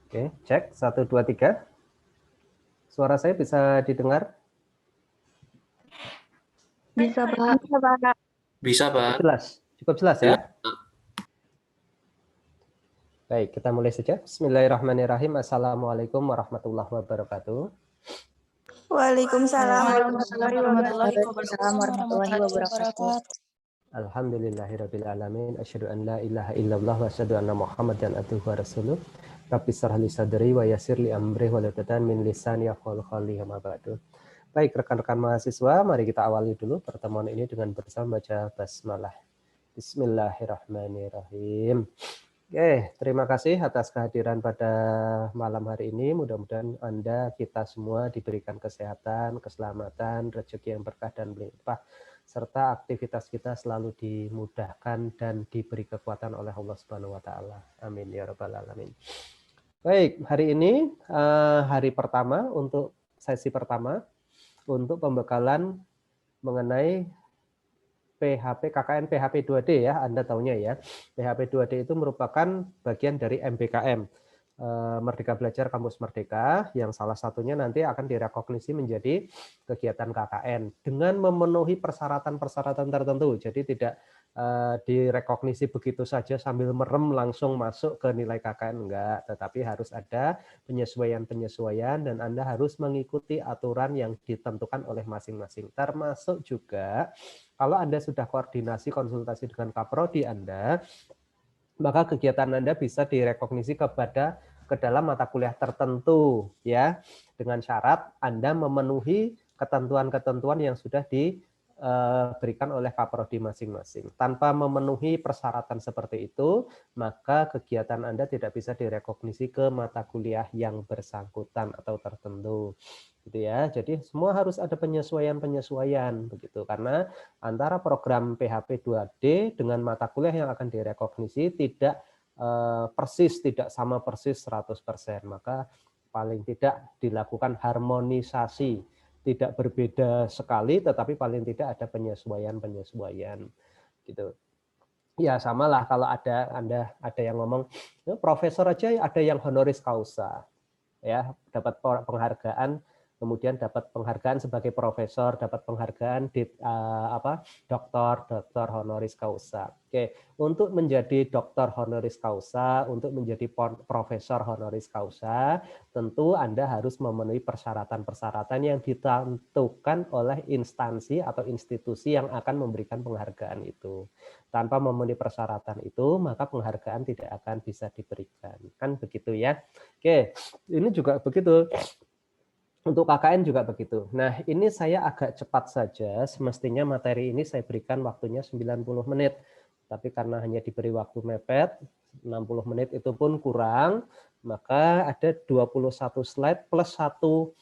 Oke, cek 1 2 3. Suara saya bisa didengar? Bisa, Pak. Bisa, Pak. Bisa, Pak. Cukup jelas ya? Baik, kita mulai saja. Bismillahirrahmanirrahim. Assalamualaikum warahmatullahi wabarakatuh. Waalaikumsalam Waalaikumsalam warahmatullahi warahmatullahi wabarakatuh. Alhamdulillahirabbil alamin. Asyhadu an la ilaha illallah wa asyhadu anna Muhammadan abduhu wa rasuluh. Rabbi shrah li sadri wa yassir li amri wa hlul min lisani yafqahu qawli amma ba'du. Baik, rekan-rekan mahasiswa, mari kita awali dulu pertemuan ini dengan bersama baca basmalah. Bismillahirrahmanirrahim. Oke, terima kasih atas kehadiran pada malam hari ini. Mudah-mudahan Anda, kita semua diberikan kesehatan, keselamatan, rezeki yang berkah dan berlimpah, serta aktivitas kita selalu dimudahkan dan diberi kekuatan oleh Allah Subhanahu wa taala. Amin ya rabbal alamin. Baik, hari ini hari pertama untuk sesi pertama untuk pembekalan mengenai PHP KKN PHP 2D ya, Anda tahunya ya. PHP 2D itu merupakan bagian dari MBKM, Merdeka Belajar Kampus Merdeka, yang salah satunya nanti akan direkognisi menjadi kegiatan KKN dengan memenuhi persyaratan-persyaratan tertentu. Jadi tidak direkognisi begitu saja sambil merem langsung masuk ke nilai KKN, enggak, tetapi harus ada penyesuaian-penyesuaian dan Anda harus mengikuti aturan yang ditentukan oleh masing-masing. Termasuk juga kalau Anda sudah koordinasi konsultasi dengan Kaprodi Anda, maka kegiatan Anda bisa direkognisi ke dalam mata kuliah tertentu ya, dengan syarat Anda memenuhi ketentuan-ketentuan yang sudah diberikan oleh Kaprodi masing-masing. Tanpa memenuhi persyaratan seperti itu, maka kegiatan Anda tidak bisa direkognisi ke mata kuliah yang bersangkutan atau tertentu. Gitu ya. Jadi semua harus ada penyesuaian-penyesuaian begitu, karena antara program PHP 2D dengan mata kuliah yang akan direkognisi tidak persis, tidak sama persis 100%, maka paling tidak dilakukan harmonisasi, tidak berbeda sekali tetapi paling tidak ada penyesuaian-penyesuaian gitu. Ya samalah kalau Anda ada yang ngomong profesor aja ada yang honoris causa ya, dapat penghargaan, kemudian dapat penghargaan sebagai profesor, dapat penghargaan doktor honoris causa. Oke, untuk menjadi doktor honoris causa, untuk menjadi profesor honoris causa, tentu Anda harus memenuhi persyaratan-persyaratan yang ditentukan oleh instansi atau institusi yang akan memberikan penghargaan itu. Tanpa memenuhi persyaratan itu, maka penghargaan tidak akan bisa diberikan. Kan begitu ya. Oke, ini juga begitu. Untuk KKN juga begitu. Nah, ini saya agak cepat saja. Semestinya materi ini saya berikan waktunya 90 menit. Tapi karena hanya diberi waktu mepet, 60 menit itu pun kurang, maka ada 21 slide plus 1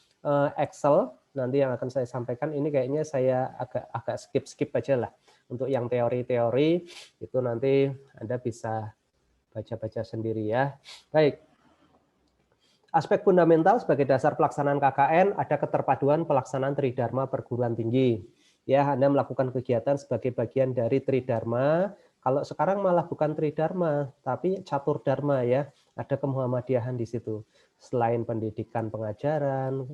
Excel nanti yang akan saya sampaikan. Ini kayaknya saya agak skip aja lah. Untuk yang teori-teori itu nanti Anda bisa baca-baca sendiri ya. Baik. Aspek fundamental sebagai dasar pelaksanaan KKN ada keterpaduan pelaksanaan Tridharma perguruan tinggi. Ya, Anda melakukan kegiatan sebagai bagian dari Tridharma. Kalau sekarang malah bukan Tridharma, tapi Catur Dharma ya. Ada kemuhamadiahan di situ. Selain pendidikan pengajaran,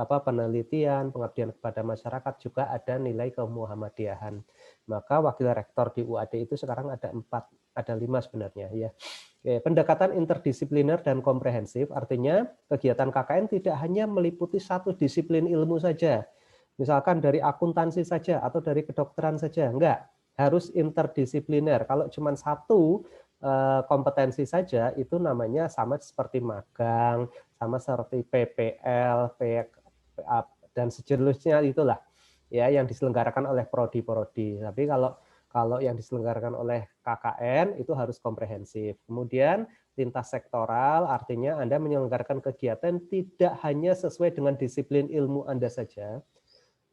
penelitian, pengabdian kepada masyarakat, juga ada nilai kemuhamadiahan. Maka wakil rektor di UAD itu sekarang ada 5 sebenarnya ya. Pendekatan interdisipliner dan komprehensif, artinya kegiatan KKN tidak hanya meliputi satu disiplin ilmu saja, misalkan dari akuntansi saja atau dari kedokteran saja, enggak, harus interdisipliner. Kalau cuma satu kompetensi saja, itu namanya sama seperti magang, sama seperti PPL, dan sejenisnya itulah ya yang diselenggarakan oleh prodi-prodi. Tapi kalau yang diselenggarakan oleh KKN itu harus komprehensif. Kemudian lintas sektoral, artinya Anda menyelenggarakan kegiatan tidak hanya sesuai dengan disiplin ilmu Anda saja,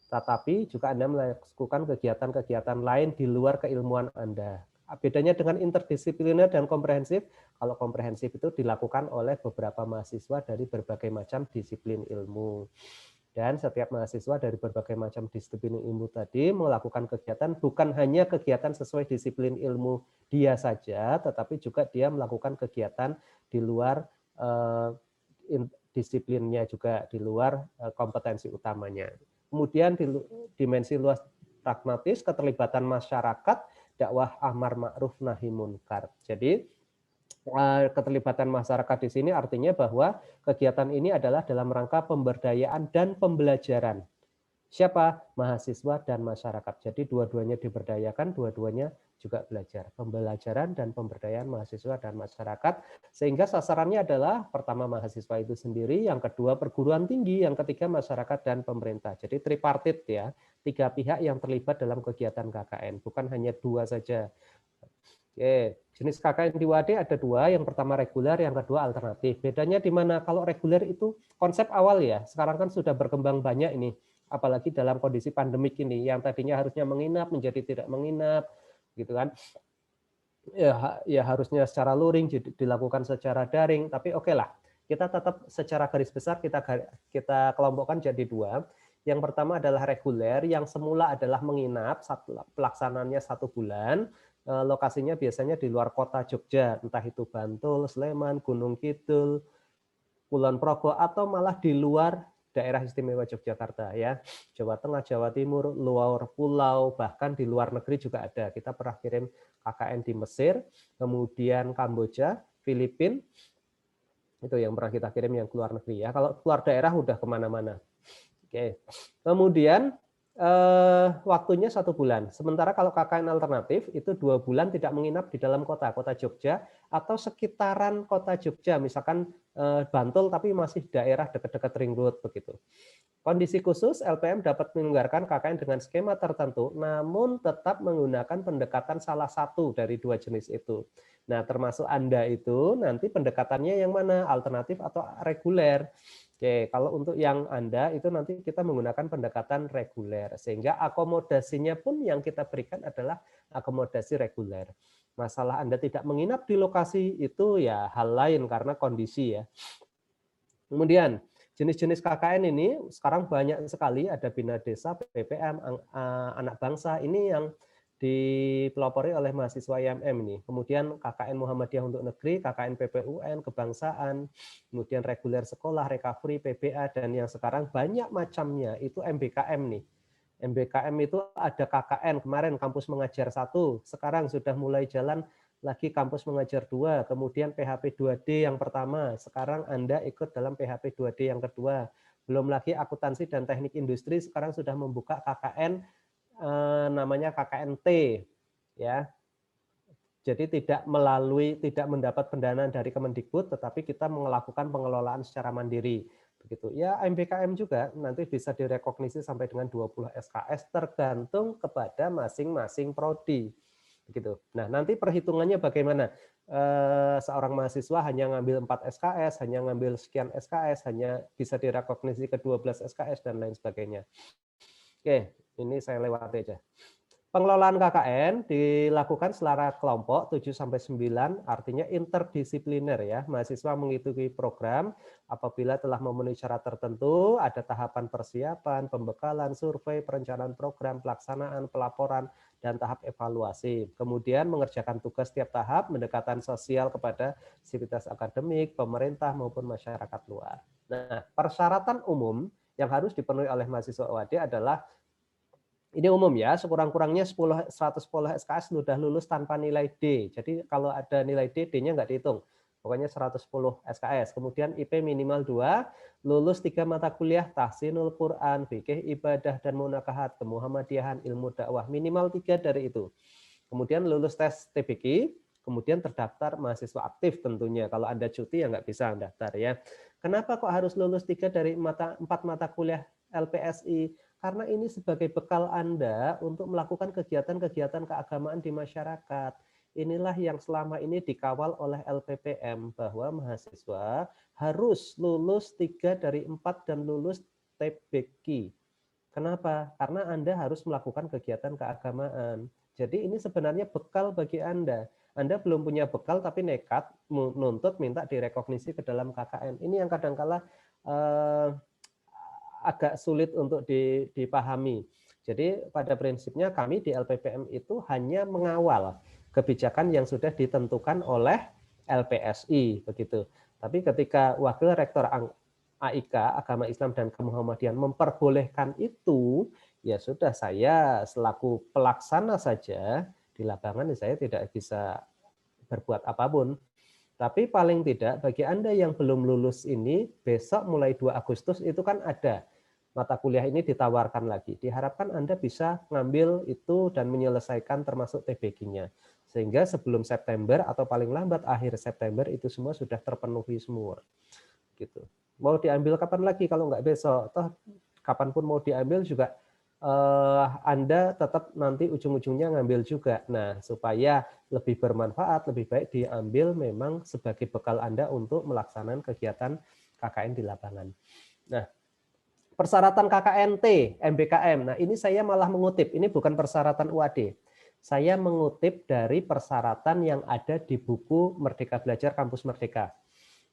tetapi juga Anda melakukan kegiatan-kegiatan lain di luar keilmuan Anda. Bedanya dengan interdisipliner dan komprehensif, kalau komprehensif itu dilakukan oleh beberapa mahasiswa dari berbagai macam disiplin ilmu. Dan setiap mahasiswa dari berbagai macam disiplin ilmu tadi melakukan kegiatan bukan hanya kegiatan sesuai disiplin ilmu dia saja, tetapi juga dia melakukan kegiatan di luar disiplinnya juga di luar kompetensi utamanya. Kemudian dimensi luas pragmatis, keterlibatan masyarakat, dakwah amar ma'ruf nahi munkar. Jadi keterlibatan masyarakat di sini artinya bahwa kegiatan ini adalah dalam rangka pemberdayaan dan pembelajaran. Siapa? Mahasiswa dan masyarakat. Jadi dua-duanya diberdayakan, dua-duanya juga belajar. Pembelajaran dan pemberdayaan mahasiswa dan masyarakat. Sehingga sasarannya adalah pertama mahasiswa itu sendiri, yang kedua perguruan tinggi, yang ketiga masyarakat dan pemerintah. Jadi tripartit ya, 3 pihak yang terlibat dalam kegiatan KKN, bukan hanya 2 saja. Oke, jenis KKN di Wade ada 2, yang pertama reguler, yang kedua alternatif. Bedanya di mana? Kalau reguler itu konsep awal ya, sekarang kan sudah berkembang banyak ini, apalagi dalam kondisi pandemik ini, yang tadinya harusnya menginap menjadi tidak menginap, gitu kan. Ya harusnya secara luring dilakukan secara daring, tapi oke lah, kita tetap secara garis besar kita kelompokkan jadi 2. Yang pertama adalah reguler, yang semula adalah menginap, pelaksanaannya 1 bulan. Lokasinya biasanya di luar kota Jogja, entah itu Bantul, Sleman, Gunung Kidul, Kulon Progo, atau malah di luar daerah istimewa Yogyakarta ya, Jawa Tengah, Jawa Timur, luar pulau, bahkan di luar negeri juga ada. Kita pernah kirim KKN di Mesir, kemudian Kamboja, Filipina, itu yang pernah kita kirim yang keluar negeri ya. Kalau keluar daerah udah kemana-mana. Oke, kemudian waktunya 1 bulan. Sementara kalau KKN alternatif itu 2 bulan tidak menginap di dalam kota Jogja atau sekitaran kota Jogja, misalkan Bantul tapi masih daerah dekat-dekat ring road begitu. Kondisi khusus, LPM dapat menyelenggarakan KKN dengan skema tertentu, namun tetap menggunakan pendekatan salah satu dari 2 jenis itu. Nah, termasuk Anda itu nanti pendekatannya yang mana? Alternatif atau reguler? Oke, kalau untuk yang Anda itu nanti kita menggunakan pendekatan reguler, sehingga akomodasinya pun yang kita berikan adalah akomodasi reguler. Masalah Anda tidak menginap di lokasi itu ya hal lain karena kondisi ya. Kemudian jenis-jenis KKN ini sekarang banyak sekali, ada Bina Desa, PPM, Anak Bangsa, ini yang dipelopori oleh mahasiswa IMM ini. Kemudian KKN Muhammadiyah untuk Negeri, KKN PPUN, Kebangsaan, kemudian reguler sekolah, recovery, PBA, dan yang sekarang banyak macamnya itu MBKM nih. MBKM itu ada KKN, kemarin kampus mengajar 1, sekarang sudah mulai jalan lagi kampus mengajar 2, kemudian PHP 2D yang pertama, sekarang Anda ikut dalam PHP 2D yang kedua. Belum lagi akuntansi dan teknik industri sekarang sudah membuka KKN namanya KKNT ya. Jadi tidak mendapat pendanaan dari Kemendikbud, tetapi kita melakukan pengelolaan secara mandiri. Begitu. Ya, MBKM juga nanti bisa direkognisi sampai dengan 20 SKS tergantung kepada masing-masing prodi. Begitu. Nah, nanti perhitungannya bagaimana? Seorang mahasiswa hanya ngambil 4 SKS, hanya ngambil sekian SKS, hanya bisa direkognisi ke 12 SKS dan lain sebagainya. Oke, ini saya lewati aja. Pengelolaan KKN dilakukan secara kelompok 7-9, artinya interdisipliner ya. Mahasiswa mengikuti program apabila telah memenuhi syarat tertentu, ada tahapan persiapan, pembekalan, survei, perencanaan program, pelaksanaan, pelaporan, dan tahap evaluasi. Kemudian mengerjakan tugas setiap tahap, pendekatan sosial kepada sivitas akademik, pemerintah maupun masyarakat luas. Nah, persyaratan umum yang harus dipenuhi oleh mahasiswa UAD adalah ini umum ya, sekurang-kurangnya 110 SKS sudah lulus tanpa nilai D. Jadi kalau ada nilai D, D-nya nggak dihitung. Pokoknya 110 SKS. Kemudian IP minimal 2, lulus 3 mata kuliah, tahsinul Quran, fikih ibadah dan munakahat, kemuhammadiyahan, ilmu dakwah, minimal 3 dari itu. Kemudian lulus tes TBK, kemudian terdaftar mahasiswa aktif tentunya. Kalau Anda cuti ya nggak bisa daftar ya. Kenapa kok harus lulus 3 dari 4 mata kuliah LPSI? Karena ini sebagai bekal Anda untuk melakukan kegiatan-kegiatan keagamaan di masyarakat. Inilah yang selama ini dikawal oleh LPPM, bahwa mahasiswa harus lulus 3 dari 4 dan lulus TBK. Kenapa? Karena Anda harus melakukan kegiatan keagamaan. Jadi ini sebenarnya bekal bagi Anda. Anda belum punya bekal tapi nekat menuntut minta direkognisi ke dalam KKN. Ini yang kadang-kala agak sulit untuk dipahami. Jadi pada prinsipnya kami di LPPM itu hanya mengawal kebijakan yang sudah ditentukan oleh LPSI begitu. Tapi ketika Wakil Rektor AIK Agama Islam dan Kemuhammadiyaan memperbolehkan itu, ya sudah, saya selaku pelaksana saja di lapangan saya tidak bisa berbuat apapun. Tapi paling tidak bagi Anda yang belum lulus ini, besok mulai 2 Agustus itu kan ada mata kuliah ini ditawarkan lagi. Diharapkan Anda bisa ngambil itu dan menyelesaikan termasuk TBK-nya. Sehingga sebelum September atau paling lambat akhir September itu semua sudah terpenuhi semua. Gitu. Mau diambil kapan lagi kalau nggak besok? Toh kapanpun mau diambil juga Anda tetap nanti ujung-ujungnya ngambil juga. Nah, supaya lebih bermanfaat, lebih baik diambil memang sebagai bekal Anda untuk melaksanakan kegiatan KKN di lapangan. Nah, persyaratan KKNT, MBKM. Nah, ini saya malah mengutip, ini bukan persyaratan UAD. Saya mengutip dari persyaratan yang ada di buku Merdeka Belajar Kampus Merdeka.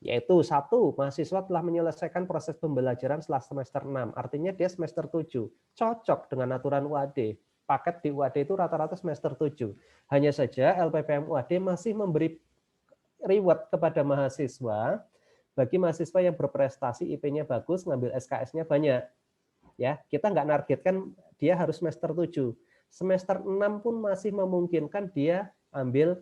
Yaitu 1, mahasiswa telah menyelesaikan proses pembelajaran setelah semester 6. Artinya dia semester 7. Cocok dengan aturan UAD. Paket di UAD itu rata-rata semester 7. Hanya saja LPPM UAD masih memberi reward kepada mahasiswa bagi mahasiswa yang berprestasi, IP-nya bagus, ngambil SKS-nya banyak. Ya, kita nggak nargetkan dia harus semester 7. Semester 6 pun masih memungkinkan dia ambil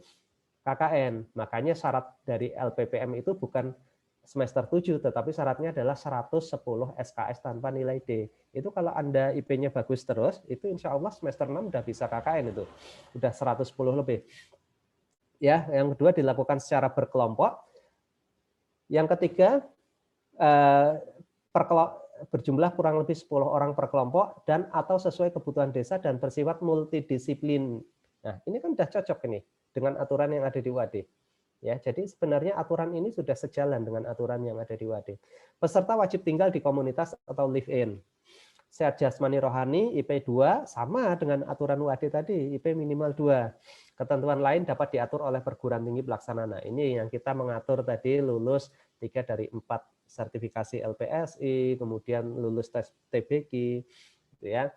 KKN. Makanya syarat dari LPPM itu bukan semester 7, tetapi syaratnya adalah 110 SKS tanpa nilai D. Itu kalau Anda IP-nya bagus terus, itu insya Allah semester 6 udah bisa KKN itu. Udah 110 lebih. Ya, yang kedua dilakukan secara berkelompok. Yang ketiga, berjumlah kurang lebih 10 orang per kelompok dan atau sesuai kebutuhan desa dan bersifat multidisiplin. Nah, ini kan udah cocok ini dengan aturan yang ada di UAD. Ya, jadi sebenarnya aturan ini sudah sejalan dengan aturan yang ada di UAD. Peserta wajib tinggal di komunitas atau live-in. Sehat jasmani rohani IP 2 sama dengan aturan UAD tadi, IP minimal 2. Ketentuan lain dapat diatur oleh perguruan tinggi pelaksana. Nah, ini yang kita mengatur tadi, lulus 3 dari 4 sertifikasi LPSI, kemudian lulus tes TBK, gitu ya.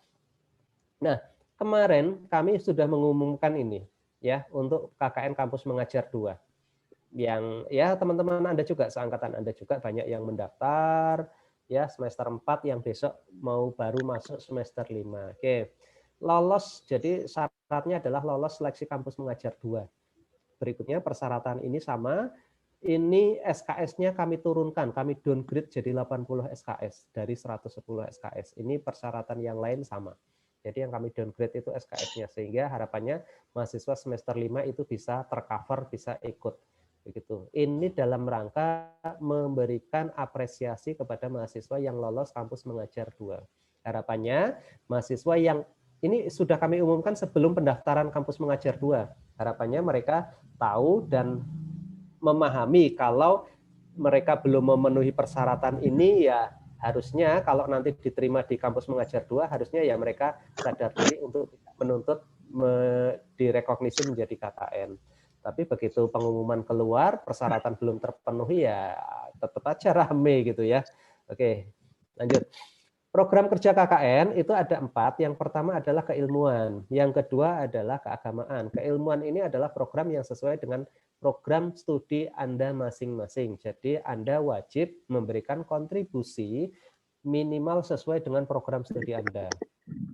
Nah, kemarin kami sudah mengumumkan ini ya untuk KKN Kampus Mengajar 2. Yang ya teman-teman Anda juga, seangkatan Anda juga banyak yang mendaftar ya semester 4 yang besok mau baru masuk semester 5. Oke. Lolos, jadi syaratnya adalah lolos seleksi Kampus Mengajar 2. Berikutnya persyaratan ini sama. Ini SKS-nya kami turunkan, kami downgrade jadi 80 SKS dari 110 SKS. Ini persyaratan yang lain sama. Jadi yang kami downgrade itu SKS-nya, sehingga harapannya mahasiswa semester 5 itu bisa tercover, bisa ikut. Begitu. Ini dalam rangka memberikan apresiasi kepada mahasiswa yang lolos Kampus Mengajar 2. Harapannya mahasiswa yang ini sudah kami umumkan sebelum pendaftaran Kampus Mengajar 2. Harapannya mereka tahu dan memahami kalau mereka belum memenuhi persyaratan ini, ya harusnya kalau nanti diterima di Kampus Mengajar 2, harusnya ya mereka sadar diri untuk menuntut direkognisi menjadi KKN. Tapi begitu pengumuman keluar, persyaratan belum terpenuhi, ya tetap aja rame gitu ya. Oke, lanjut. Program kerja KKN itu ada 4. Yang pertama adalah keilmuan. Yang kedua adalah keagamaan. Keilmuan ini adalah program yang sesuai dengan program studi Anda masing-masing. Jadi Anda wajib memberikan kontribusi minimal sesuai dengan program studi Anda.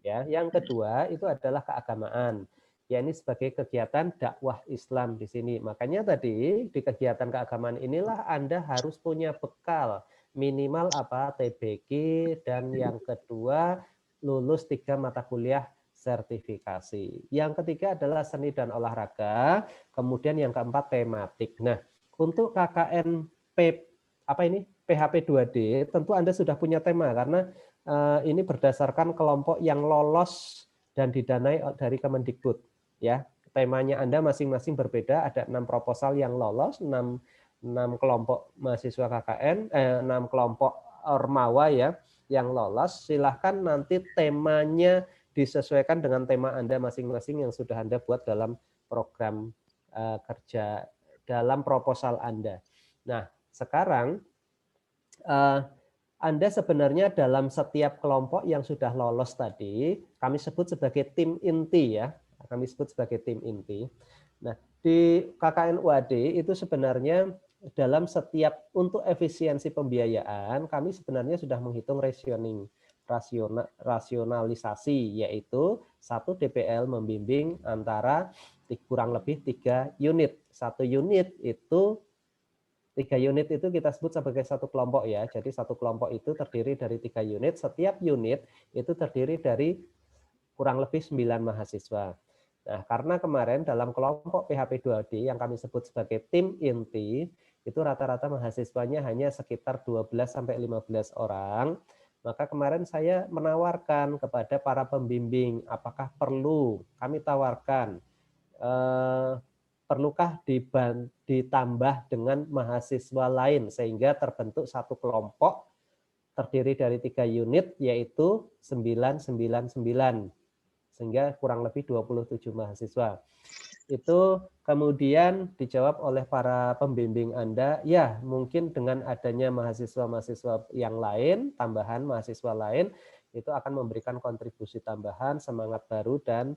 Ya, yang kedua itu adalah keagamaan. Ya, ini sebagai kegiatan dakwah Islam di sini. Makanya tadi di kegiatan keagamaan inilah Anda harus punya bekal minimal apa TBK, dan yang kedua lulus 3 mata kuliah sertifikasi. Yang ketiga adalah seni dan olahraga, kemudian yang keempat tematik. Nah, untuk KKN PHP 2D tentu Anda sudah punya tema karena ini berdasarkan kelompok yang lolos dan didanai dari Kemendikbud. Ya, temanya Anda masing-masing berbeda. Ada 6 proposal yang lolos, 6 kelompok mahasiswa KKN, 6 kelompok ormawa ya yang lolos. Silahkan nanti temanya disesuaikan dengan tema Anda masing-masing yang sudah Anda buat dalam program kerja, dalam proposal Anda. Nah, sekarang Anda sebenarnya dalam setiap kelompok yang sudah lolos tadi, kami sebut sebagai tim inti ya. Kami sebut sebagai tim inti. Nah, di KKN UAD itu sebenarnya dalam setiap untuk efisiensi pembiayaan kami sebenarnya sudah menghitung rasionalisasi, yaitu 1 DPL membimbing antara kurang lebih 3 unit. 1 unit itu 3 unit itu kita sebut sebagai satu kelompok ya. Jadi satu kelompok itu terdiri dari 3 unit. Setiap unit itu terdiri dari kurang lebih 9 mahasiswa. Nah, karena kemarin dalam kelompok PHP 2D yang kami sebut sebagai tim inti, itu rata-rata mahasiswanya hanya sekitar 12 sampai 15 orang. Maka kemarin saya menawarkan kepada para pembimbing, apakah perlu kami tawarkan, perlukah ditambah dengan mahasiswa lain sehingga terbentuk satu kelompok terdiri dari 3 unit yaitu 999. Sehingga kurang lebih 27 mahasiswa. Itu kemudian dijawab oleh para pembimbing Anda, ya mungkin dengan adanya mahasiswa-mahasiswa yang lain, tambahan mahasiswa lain, itu akan memberikan kontribusi tambahan, semangat baru, dan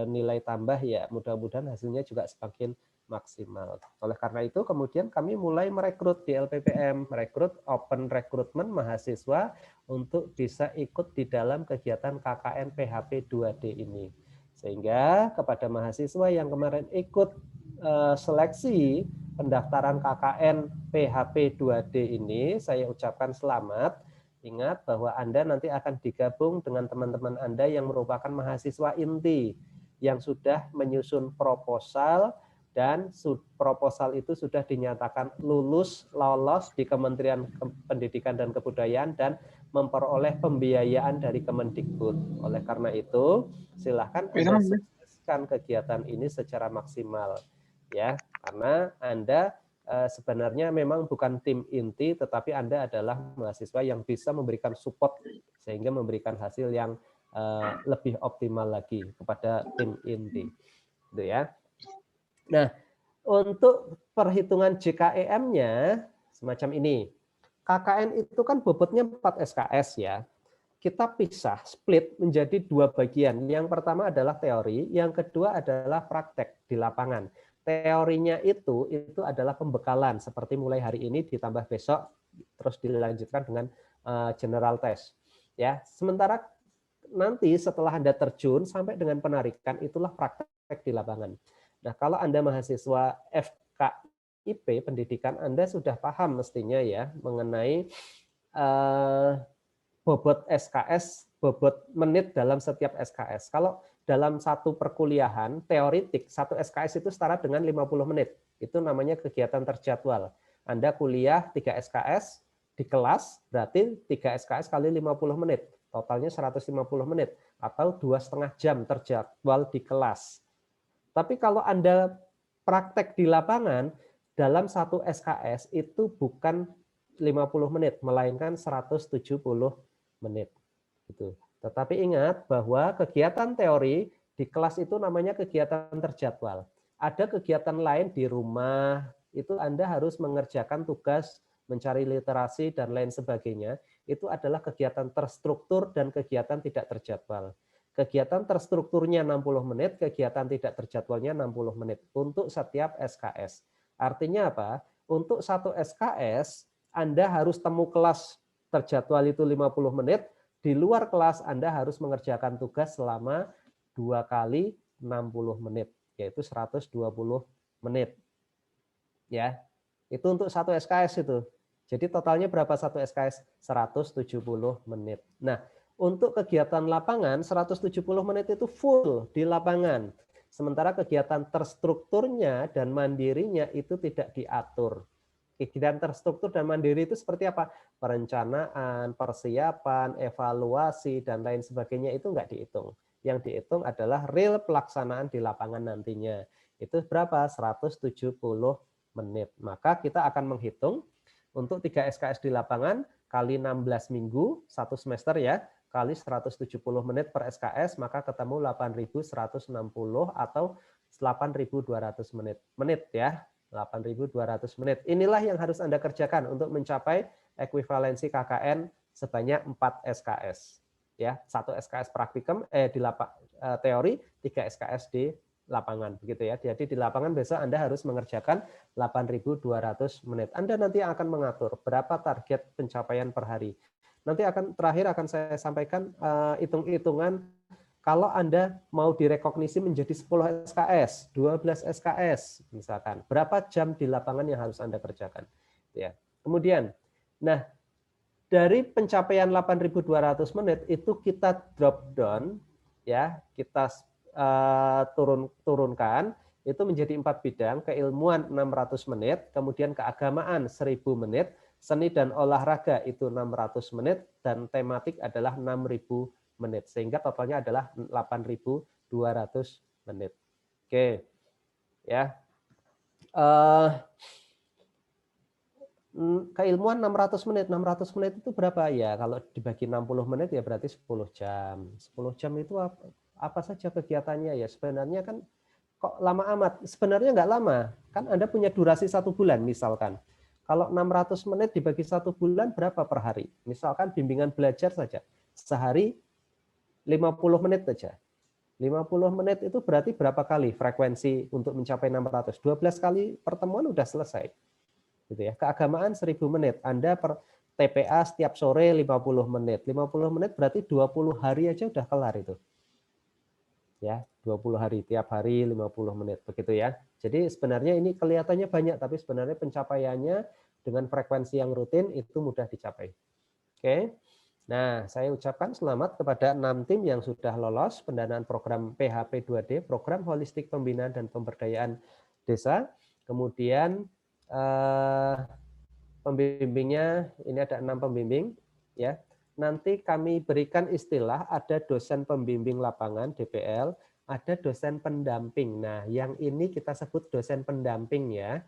nilai tambah ya mudah-mudahan hasilnya juga semakin maksimal. Oleh karena itu kemudian kami mulai merekrut di LPPM, merekrut open recruitment mahasiswa untuk bisa ikut di dalam kegiatan KKN PHP 2D ini. Sehingga kepada mahasiswa yang kemarin ikut seleksi pendaftaran KKN PHP 2D ini, saya ucapkan selamat. Ingat bahwa Anda nanti akan digabung dengan teman-teman Anda yang merupakan mahasiswa inti yang sudah menyusun proposal dan proposal itu sudah dinyatakan lolos di Kementerian Pendidikan dan Kebudayaan dan memperoleh pembiayaan dari Kemendikbud. Oleh karena itu, silakan Anda sukseskan kegiatan ini secara maksimal ya, karena Anda sebenarnya memang bukan tim inti, tetapi Anda adalah mahasiswa yang bisa memberikan support sehingga memberikan hasil yang lebih optimal lagi kepada tim inti, gitu ya. Nah, untuk perhitungan JKEM-nya semacam ini. KKN itu kan bobotnya 4 SKS ya. Kita pisah, split menjadi 2 bagian. Yang pertama adalah teori, yang kedua adalah praktek di lapangan. Teorinya itu adalah pembekalan, seperti mulai hari ini ditambah besok, terus dilanjutkan dengan general test. Ya, sementara nanti setelah Anda terjun sampai dengan penarikan, itulah praktek di lapangan. Nah, kalau Anda mahasiswa FKIP pendidikan, Anda sudah paham mestinya ya mengenai bobot SKS, bobot menit dalam setiap SKS. Kalau dalam satu perkuliahan teoritik, satu SKS itu setara dengan 50 menit. Itu namanya kegiatan terjadwal. Anda kuliah 3 SKS di kelas, berarti 3 SKS kali 50 menit. Totalnya 150 menit atau 2,5 jam terjadwal di kelas. Tapi kalau Anda praktek di lapangan, dalam satu SKS itu bukan 50 menit, melainkan 170 menit. Gitu. Tetapi ingat bahwa kegiatan teori di kelas itu namanya kegiatan terjadwal. Ada kegiatan lain di rumah, itu Anda harus mengerjakan tugas, mencari literasi, dan lain sebagainya. Itu adalah kegiatan terstruktur dan kegiatan tidak terjadwal. Kegiatan terstrukturnya 60 menit, kegiatan tidak terjadwalnya 60 menit untuk setiap SKS. Artinya apa? Untuk satu SKS, Anda harus temu kelas terjadwal itu 50 menit, di luar kelas Anda harus mengerjakan tugas selama 2 kali 60 menit, yaitu 120 menit. Ya, itu untuk satu SKS itu. Jadi totalnya berapa satu SKS? 170 menit. Nah, untuk kegiatan lapangan 170 menit itu full di lapangan. Sementara kegiatan terstrukturnya dan mandirinya itu tidak diatur. Kegiatan terstruktur dan mandiri itu seperti apa? Perencanaan, persiapan, evaluasi, dan lain sebagainya itu enggak dihitung. Yang dihitung adalah real pelaksanaan di lapangan nantinya. Itu berapa? 170 menit. Maka kita akan menghitung untuk 3 SKS di lapangan kali 16 minggu, 1 semester ya, kali 170 menit per SKS, maka ketemu 8.160 atau 8.200 menit. Menit ya. 8.200 menit. Inilah yang harus Anda kerjakan untuk mencapai ekuivalensi KKN sebanyak 4 SKS. Ya, 1 SKS praktikum di teori, 3 SKS di lapangan begitu ya. Jadi di lapangan besok Anda harus mengerjakan 8.200 menit. Anda nanti akan mengatur berapa target pencapaian per hari. Nanti terakhir akan saya sampaikan hitung-hitungan kalau Anda mau direkognisi menjadi 10 SKS, 12 SKS misalkan, berapa jam di lapangan yang harus Anda kerjakan. Ya. Kemudian, nah dari pencapaian 8.200 menit itu kita drop down, ya kita turunkan itu menjadi 4 bidang, keilmuan 600 menit, kemudian keagamaan 1.000 menit, seni dan olahraga itu 600 menit, dan tematik adalah 6.000 menit, sehingga totalnya adalah 8.200 menit. Oke, ya. Keilmuan 600 menit. 600 menit itu berapa ya? Kalau dibagi 60 menit ya berarti 10 jam. 10 jam itu apa saja kegiatannya ya? Sebenarnya kan kok lama amat? Sebenarnya nggak lama. Kan Anda punya durasi 1 bulan misalkan. Kalau 600 menit dibagi 1 bulan berapa per hari? Misalkan bimbingan belajar saja. Sehari 50 menit saja. 50 menit itu berarti berapa kali frekuensi untuk mencapai 600? 12 kali pertemuan udah selesai. Gitu ya. Keagamaan 1.000 menit. Anda per TPA setiap sore 50 menit. 50 menit berarti 20 hari aja udah kelar itu. Ya, 20 hari, tiap hari 50 menit begitu ya. Jadi sebenarnya ini kelihatannya banyak tapi sebenarnya pencapaiannya dengan frekuensi yang rutin itu mudah dicapai. Oke. Nah, saya ucapkan selamat kepada 6 tim yang sudah lolos pendanaan program PHP 2D, program holistik pembinaan dan pemberdayaan desa. Kemudian pembimbingnya ini ada 6 pembimbing ya. Nanti kami berikan istilah ada dosen pembimbing lapangan DPL, ada dosen pendamping. Nah, yang ini kita sebut dosen pendamping ya.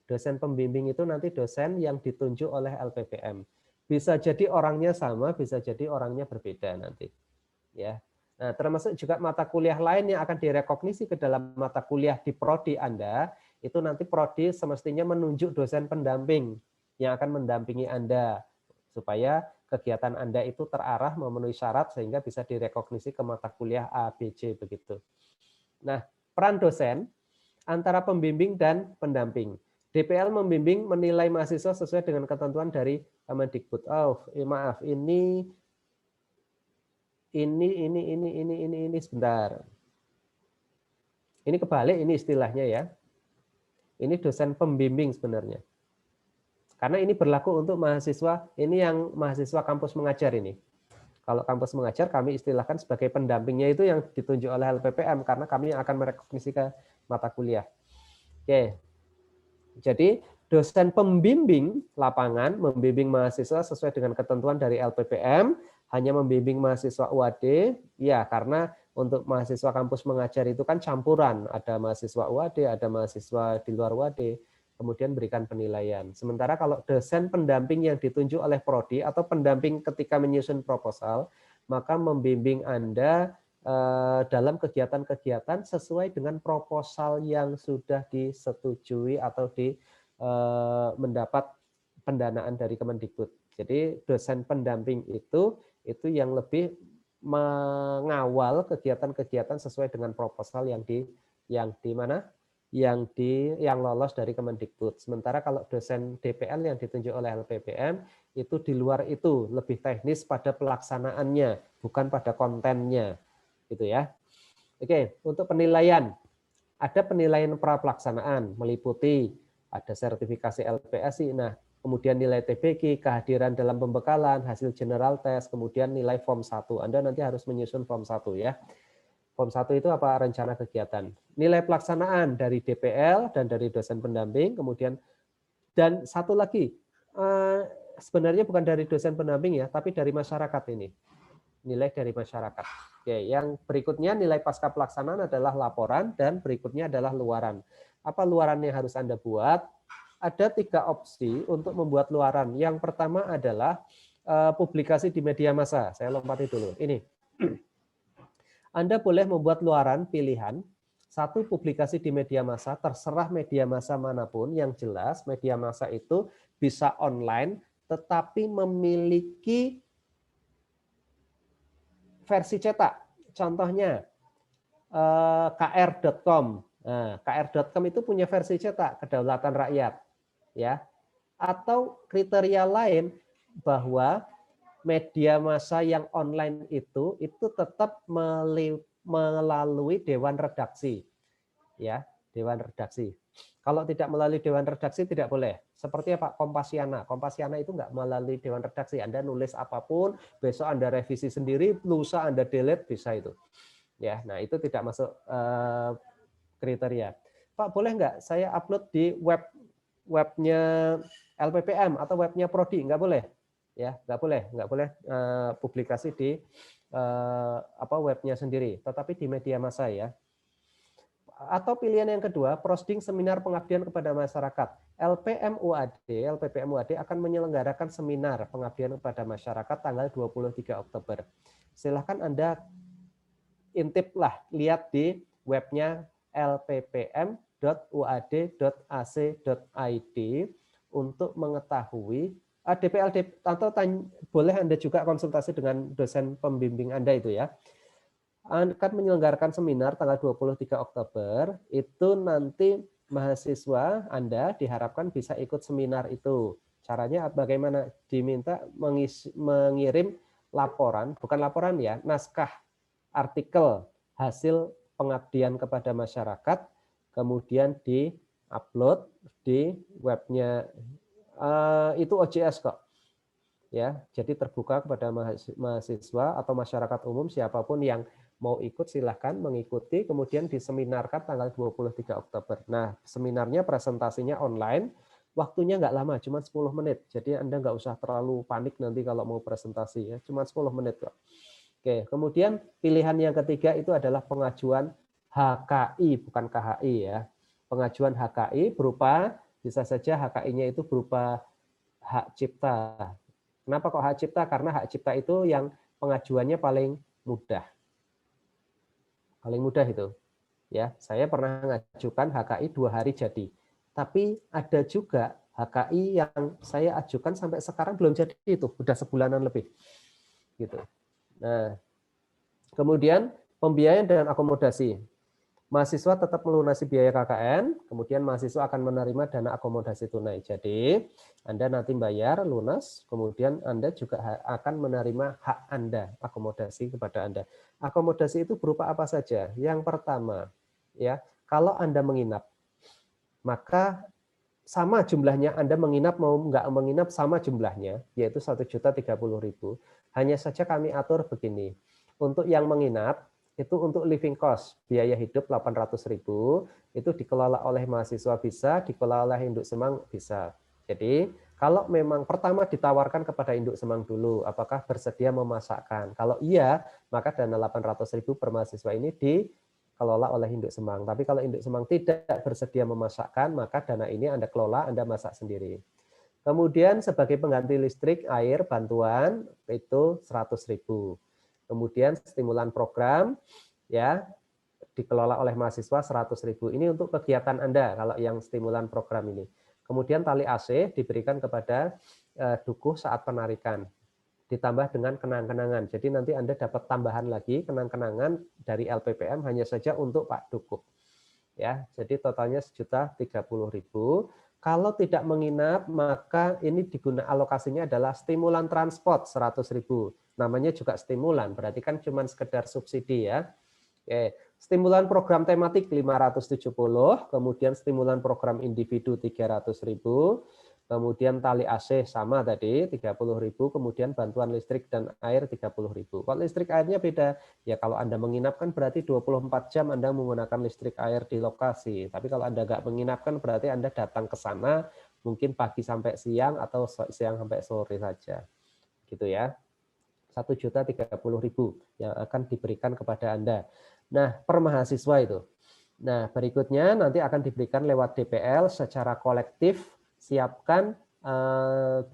Dosen pembimbing itu nanti dosen yang ditunjuk oleh LPPM. Bisa jadi orangnya sama, bisa jadi orangnya berbeda nanti. Ya. Nah, termasuk juga mata kuliah lain yang akan direkognisi ke dalam mata kuliah di prodi Anda, itu nanti prodi semestinya menunjuk dosen pendamping yang akan mendampingi Anda supaya kegiatan Anda itu terarah memenuhi syarat sehingga bisa direkognisi ke mata kuliah A, B, C begitu. Nah, peran dosen antara pembimbing dan pendamping. DPL membimbing menilai mahasiswa sesuai dengan ketentuan dari Kemendikbud. Maaf, ini sebentar. Ini kebalik ini istilahnya ya. Ini dosen pembimbing sebenarnya. Karena ini berlaku untuk mahasiswa, ini yang mahasiswa kampus mengajar ini. Kalau kampus mengajar kami istilahkan sebagai pendampingnya itu yang ditunjuk oleh LPPM karena kami yang akan merekognisi ke mata kuliah. Oke. Jadi dosen pembimbing lapangan membimbing mahasiswa sesuai dengan ketentuan dari LPPM, hanya membimbing mahasiswa UAD, ya karena untuk mahasiswa kampus mengajar itu kan campuran, ada mahasiswa UAD, ada mahasiswa di luar UAD, kemudian berikan penilaian. Sementara kalau dosen pendamping yang ditunjuk oleh prodi atau pendamping ketika menyusun proposal, maka membimbing Anda dalam kegiatan-kegiatan sesuai dengan proposal yang sudah disetujui atau mendapat pendanaan dari Kemendikbud. Jadi dosen pendamping itu yang lebih mengawal kegiatan-kegiatan sesuai dengan proposal yang lolos dari Kemendikbud. Sementara kalau dosen DPL yang ditunjuk oleh LPPM itu di luar itu, lebih teknis pada pelaksanaannya, bukan pada kontennya. Gitu ya. Oke, untuk penilaian. Ada penilaian pra pelaksanaan meliputi ada sertifikasi LPSI, nah kemudian nilai TBK, kehadiran dalam pembekalan, hasil general test, kemudian nilai form 1. Anda nanti harus menyusun form 1 ya. Form 1 itu apa? Rencana kegiatan. Nilai pelaksanaan dari DPL dan dari dosen pendamping, kemudian dan satu lagi, sebenarnya bukan dari dosen pendamping ya, tapi dari masyarakat ini. Nilai dari masyarakat. Oke, yang berikutnya nilai pasca pelaksanaan adalah laporan dan berikutnya adalah luaran. Apa luaran yang harus Anda buat? Ada 3 opsi untuk membuat luaran. Yang pertama adalah publikasi di media massa. Saya lompati dulu. Ini. Anda boleh membuat luaran pilihan. 1 publikasi di media massa, terserah media massa manapun, yang jelas media massa itu bisa online tetapi memiliki versi cetak. Contohnya kr.com. Nah, kr.com itu punya versi cetak, Kedaulatan Rakyat, ya. Atau kriteria lain bahwa media massa yang online itu tetap melalui dewan redaksi, ya, dewan redaksi. Kalau tidak melalui dewan redaksi tidak boleh. Seperti apa? Kompasiana. Kompasiana itu nggak melalui dewan redaksi. Anda nulis apapun, besok Anda revisi sendiri, lusa Anda delete, bisa itu. Ya, nah itu tidak masuk kriteria. Pak, boleh nggak saya upload di webnya LPPM atau webnya Prodi? Nggak boleh. Ya, nggak boleh publikasi di webnya sendiri, tetapi di media massa ya. Atau pilihan yang kedua, posting seminar pengabdian kepada masyarakat. LPPM UAD akan menyelenggarakan seminar pengabdian kepada masyarakat tanggal 23 Oktober. Silahkan Anda intiplah, lihat di webnya lppm.uad.ac.id untuk mengetahui DPLD, atau boleh Anda juga konsultasi dengan dosen pembimbing Anda itu ya. Akan menyelenggarakan seminar tanggal 23 Oktober, itu nanti mahasiswa Anda diharapkan bisa ikut seminar itu. Caranya bagaimana? Diminta mengirim laporan, bukan laporan ya, naskah artikel hasil pengabdian kepada masyarakat, kemudian di-upload di webnya, itu OJS kok. Ya, jadi terbuka kepada mahasiswa atau masyarakat umum, siapapun yang mau ikut silahkan mengikuti, kemudian diseminarkan tanggal 23 Oktober. Nah, seminarnya presentasinya online, waktunya nggak lama, cuma 10 menit. Jadi Anda nggak usah terlalu panik nanti kalau mau presentasi, ya, cuma 10 menit kok. Oke, kemudian pilihan yang ketiga itu adalah pengajuan HKI, bukan KHI ya. Pengajuan HKI berupa, bisa saja HKI-nya itu berupa hak cipta. Kenapa kok hak cipta? Karena hak cipta itu yang pengajuannya paling mudah. Paling mudah itu. Ya, saya pernah mengajukan HKI 2 hari jadi. Tapi ada juga HKI yang saya ajukan sampai sekarang belum jadi itu, udah sebulanan lebih. Gitu. Nah, kemudian pembiayaan dan akomodasi. Mahasiswa tetap melunasi biaya KKN, kemudian mahasiswa akan menerima dana akomodasi tunai. Jadi, Anda nanti bayar lunas, kemudian Anda juga akan menerima hak Anda, akomodasi kepada Anda. Akomodasi itu berupa apa saja? Yang pertama, ya, kalau Anda menginap, maka sama jumlahnya, Anda menginap mau nggak menginap sama jumlahnya, yaitu 1.030.000. Hanya saja kami atur begini. Untuk yang menginap, itu untuk living cost, biaya hidup 800.000, itu dikelola oleh mahasiswa bisa, dikelola oleh Induk Semang bisa. Jadi, kalau memang pertama ditawarkan kepada Induk Semang dulu, apakah bersedia memasakkan? Kalau iya, maka dana 800.000 per mahasiswa ini dikelola oleh Induk Semang. Tapi kalau Induk Semang tidak bersedia memasakkan, maka dana ini Anda kelola, Anda masak sendiri. Kemudian sebagai pengganti listrik, air, bantuan, itu 100.000. Kemudian stimulan program, ya, dikelola oleh mahasiswa 100.000. Ini untuk kegiatan Anda kalau yang stimulan program ini. Kemudian tali AC diberikan kepada dukuh saat penarikan, ditambah dengan kenang-kenangan. Jadi nanti Anda dapat tambahan lagi kenang-kenangan dari LPPM hanya saja untuk Pak Dukuh. Ya, jadi totalnya 1.030.000. Kalau tidak menginap, maka ini diguna alokasinya adalah stimulan transport 100.000. Namanya juga stimulan, berarti kan cuma sekedar subsidi ya. Oke, stimulan program tematik 570, kemudian stimulan program individu 300.000, kemudian tali AC sama tadi 30.000, kemudian bantuan listrik dan air 30.000. Kalau listrik airnya beda, ya kalau Anda menginap kan berarti 24 jam Anda menggunakan listrik air di lokasi. Tapi kalau Anda nggak menginapkan berarti Anda datang ke sana mungkin pagi sampai siang atau siang sampai sore saja. Gitu ya. 1.030.000 yang akan diberikan kepada Anda. Nah, per mahasiswa itu. Nah, berikutnya nanti akan diberikan lewat DPL secara kolektif, siapkan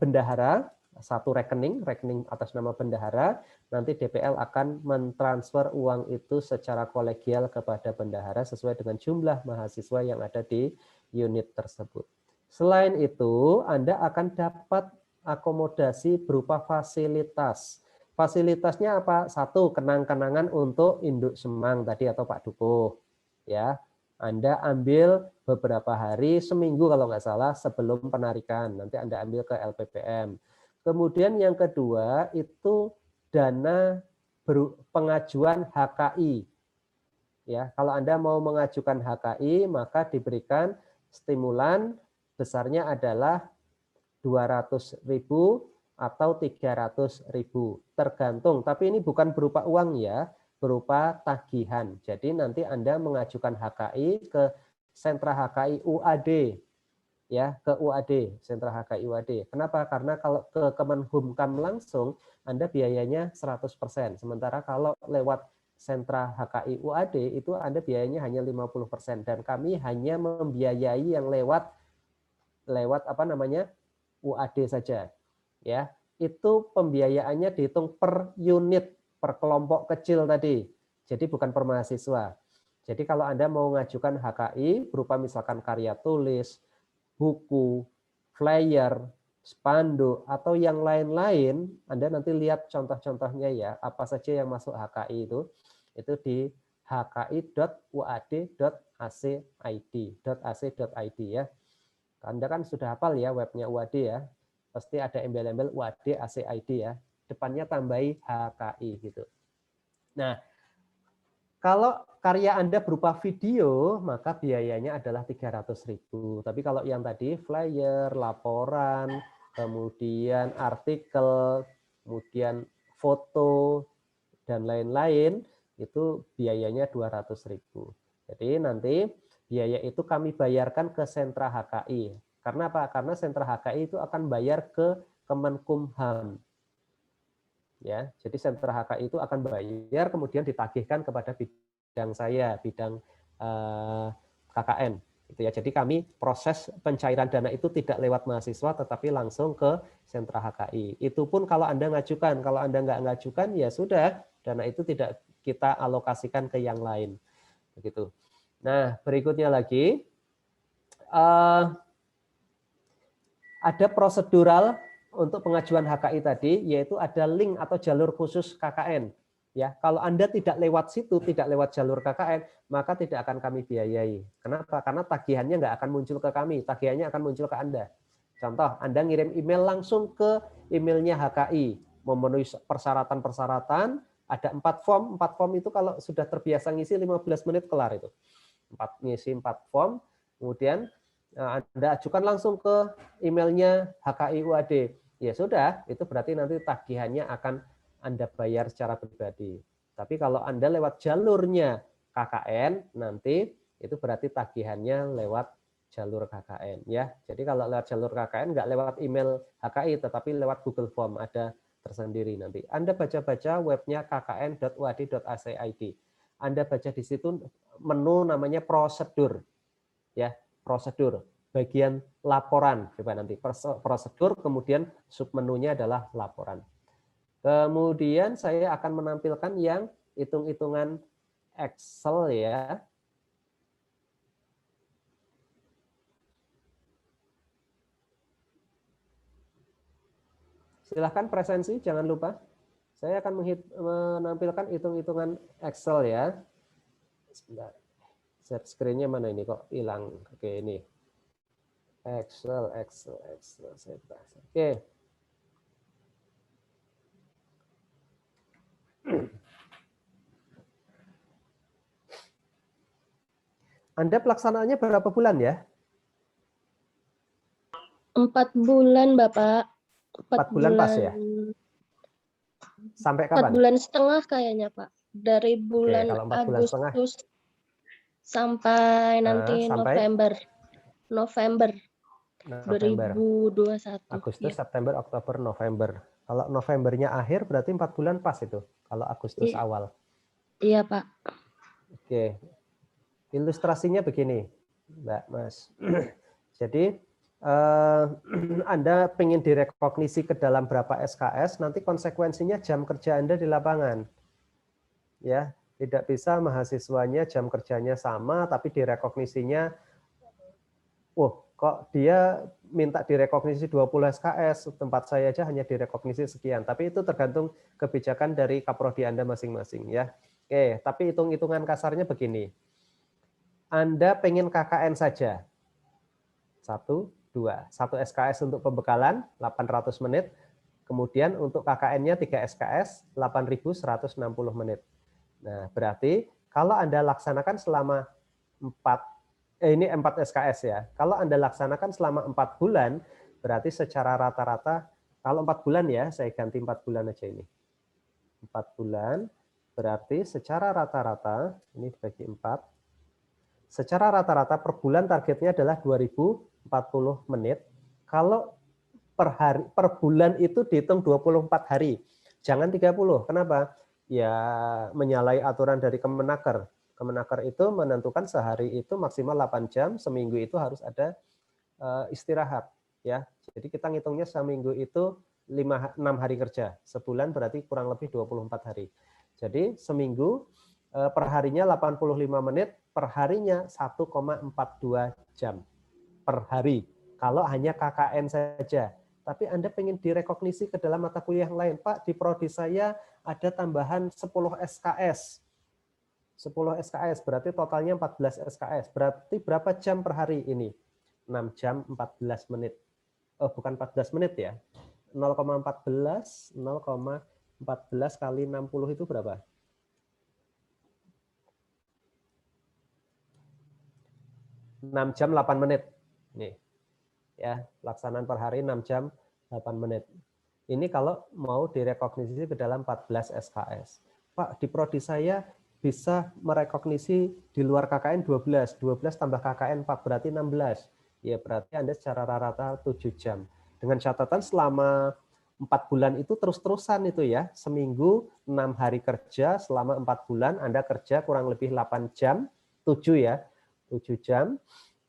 bendahara, satu rekening atas nama bendahara, nanti DPL akan mentransfer uang itu secara kolegial kepada bendahara sesuai dengan jumlah mahasiswa yang ada di unit tersebut. Selain itu, Anda akan dapat akomodasi berupa fasilitas. fasilitasnya apa? Satu, kenang-kenangan untuk induk semang tadi atau Pak Dukuh. Ya, Anda ambil beberapa hari, seminggu kalau nggak salah sebelum penarikan. Nanti Anda ambil ke LPPM. Kemudian yang kedua itu dana pengajuan HKI. Ya, kalau Anda mau mengajukan HKI, maka diberikan stimulan besarnya adalah 200.000 atau 300.000 tergantung, tapi ini bukan berupa uang ya, berupa tagihan. Jadi nanti Anda mengajukan HKI ke sentra HKI UAD ya, ke UAD, sentra HKI UAD. Kenapa? Karena kalau ke Kemenhumkam langsung Anda biayanya 100%, sementara kalau lewat sentra HKI UAD itu Anda biayanya hanya 50% dan kami hanya membiayai yang lewat apa namanya? UAD saja. Ya, itu pembiayaannya dihitung per unit, per kelompok kecil tadi. Jadi bukan per mahasiswa. Jadi kalau Anda mau mengajukan HKI berupa misalkan karya tulis, buku, flyer, spanduk atau yang lain-lain, Anda nanti lihat contoh-contohnya ya, apa saja yang masuk HKI itu di hki.uad.ac.id ya. Anda kan sudah hafal ya webnya UAD ya. Pasti ada embel-embel UAD ACID ya. Depannya tambahi HKI gitu. Nah, kalau karya Anda berupa video, maka biayanya adalah 300.000. Tapi kalau yang tadi flyer, laporan, kemudian artikel, kemudian foto dan lain-lain itu biayanya 200.000. Jadi nanti biaya itu kami bayarkan ke sentra HKI. Karena apa? Karena sentra HKI itu akan bayar ke Kemenkumham. Ya, jadi sentra HKI itu akan bayar kemudian ditagihkan kepada bidang saya, bidang KKN. Gitu ya. Jadi kami proses pencairan dana itu tidak lewat mahasiswa tetapi langsung ke sentra HKI. Itu pun kalau Anda ngajukan, kalau Anda nggak ngajukan ya sudah, dana itu tidak kita alokasikan ke yang lain. Begitu. Nah, berikutnya lagi ada prosedural untuk pengajuan HKI tadi, yaitu ada link atau jalur khusus KKN. Ya, kalau Anda tidak lewat situ, tidak lewat jalur KKN, maka tidak akan kami biayai. Kenapa? Karena tagihannya nggak akan muncul ke kami, tagihannya akan muncul ke Anda. Contoh, Anda ngirim email langsung ke emailnya HKI, memenuhi persyaratan-persyaratan, ada 4 form itu kalau sudah terbiasa ngisi 15 menit kelar itu. Ngisi 4 form, kemudian Anda ajukan langsung ke emailnya HKI UAD. Ya sudah, itu berarti nanti tagihannya akan Anda bayar secara pribadi. Tapi kalau Anda lewat jalurnya KKN, nanti itu berarti tagihannya lewat jalur KKN ya. Jadi kalau lewat jalur KKN nggak lewat email HKI, tetapi lewat Google Form ada tersendiri nanti. Anda baca-baca webnya kkn.uad.ac.id. Anda baca di situ menu namanya prosedur, ya prosedur. Bagian laporan, coba nanti prosedur, kemudian submenunya adalah laporan. Kemudian saya akan menampilkan yang hitung-hitungan Excel ya. Silahkan presensi, jangan lupa. Saya akan menampilkan hitung-hitungan Excel ya. Sebentar. Share screen-nya mana ini kok hilang? Oke, ini. Excel. Saya bahas. Oke. Anda pelaksanaannya berapa bulan ya? 4 bulan, Bapak. 4 bulan pas ya? Sampai kapan? 4 bulan setengah kayaknya, Pak. Dari bulan kalau 4 bulan setengah. Agustus sampai nanti sampai November 2021. Agustus, ya. September, Oktober, November. Kalau Novembernya akhir berarti 4 bulan pas itu. Kalau Agustus awal. Iya, Pak. Oke. Ilustrasinya begini, Mbak Mas. Jadi Anda pengen direkognisi ke dalam berapa SKS, nanti konsekuensinya jam kerja Anda di lapangan. Ya, tidak bisa mahasiswanya jam kerjanya sama, tapi direkognisinya, kok dia minta direkognisi 20 SKS, tempat saya aja hanya direkognisi sekian. Tapi itu tergantung kebijakan dari kaprodi Anda masing-masing ya. Oke, tapi hitung-hitungan kasarnya begini. Anda pengen KKN saja. 1 SKS untuk pembekalan 800 menit, kemudian untuk KKN-nya 3 SKS 8.160 menit. Nah, berarti kalau Anda laksanakan selama 4 SKS ya. Kalau Anda laksanakan selama 4 bulan, berarti secara rata-rata, kalau 4 bulan ya, saya ganti 4 bulan aja ini. 4 bulan, berarti secara rata-rata, ini dibagi 4, secara rata-rata per bulan targetnya adalah 2040 menit. Kalau per bulan itu dihitung 24 hari, jangan 30. Kenapa? Ya menyalahi aturan dari Kemenaker. Kemenaker itu menentukan sehari itu maksimal 8 jam, seminggu itu harus ada istirahat ya. Jadi kita ngitungnya seminggu itu 6 hari kerja, sebulan berarti kurang lebih 24 hari. Jadi seminggu perharinya 85 menit, perharinya 1,42 jam per hari. Kalau hanya KKN saja. Tapi Anda pengen direkognisi ke dalam mata kuliah yang lain. Pak, di prodi saya ada tambahan 10 SKS. 10 SKS, berarti totalnya 14 SKS. Berarti berapa jam per hari ini? 6 jam 14 menit. Oh, bukan 14 menit ya. 0,14 kali 60 itu berapa? 6 jam 8 menit. Nih. Ya, laksanaan per hari 6 jam 8 menit. Ini kalau mau direkognisi ke dalam 14 SKS. Pak, di prodi saya bisa merekognisi di luar KKN 12. 12 tambah KKN 4 berarti 16. Ya, berarti Anda secara rata-rata 7 jam. Dengan catatan selama 4 bulan itu terus-terusan itu ya. Seminggu 6 hari kerja, selama 4 bulan Anda kerja kurang lebih 8 jam, 7 ya. 7 jam,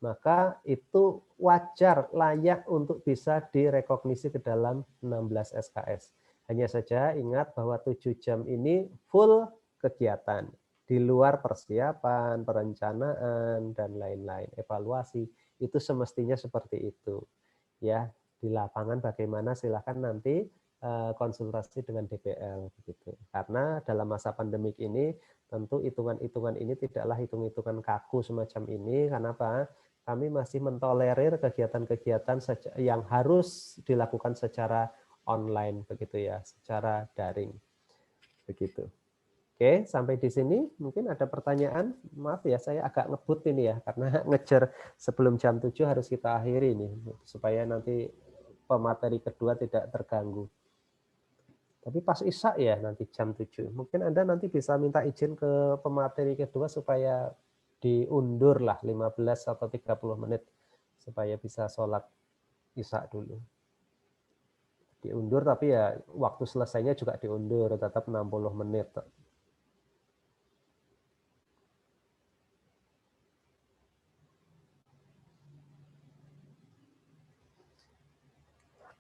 maka itu wajar, layak untuk bisa direkognisi ke dalam 16 SKS. Hanya saja ingat bahwa 7 jam ini full kegiatan, di luar persiapan, perencanaan, dan lain-lain, evaluasi, itu semestinya seperti itu. Ya, di lapangan bagaimana silakan nanti konsultasi dengan DPL begitu. Karena dalam masa pandemik ini tentu hitungan-hitungan ini tidaklah hitung-hitungan kaku semacam ini. Karena apa? Kami masih mentolerir kegiatan-kegiatan yang harus dilakukan secara online begitu ya, secara daring begitu. Oke, sampai di sini mungkin ada pertanyaan. Maaf ya, saya agak ngebut ini ya, karena ngejar sebelum jam 7 harus kita akhiri nih, supaya nanti pemateri kedua tidak terganggu. Tapi pas Isya ya nanti jam 7. Mungkin Anda nanti bisa minta izin ke pemateri kedua supaya diundur lah 15 atau 30 menit supaya bisa sholat Isya dulu. Diundur tapi ya waktu selesainya juga diundur, tetap 60 menit.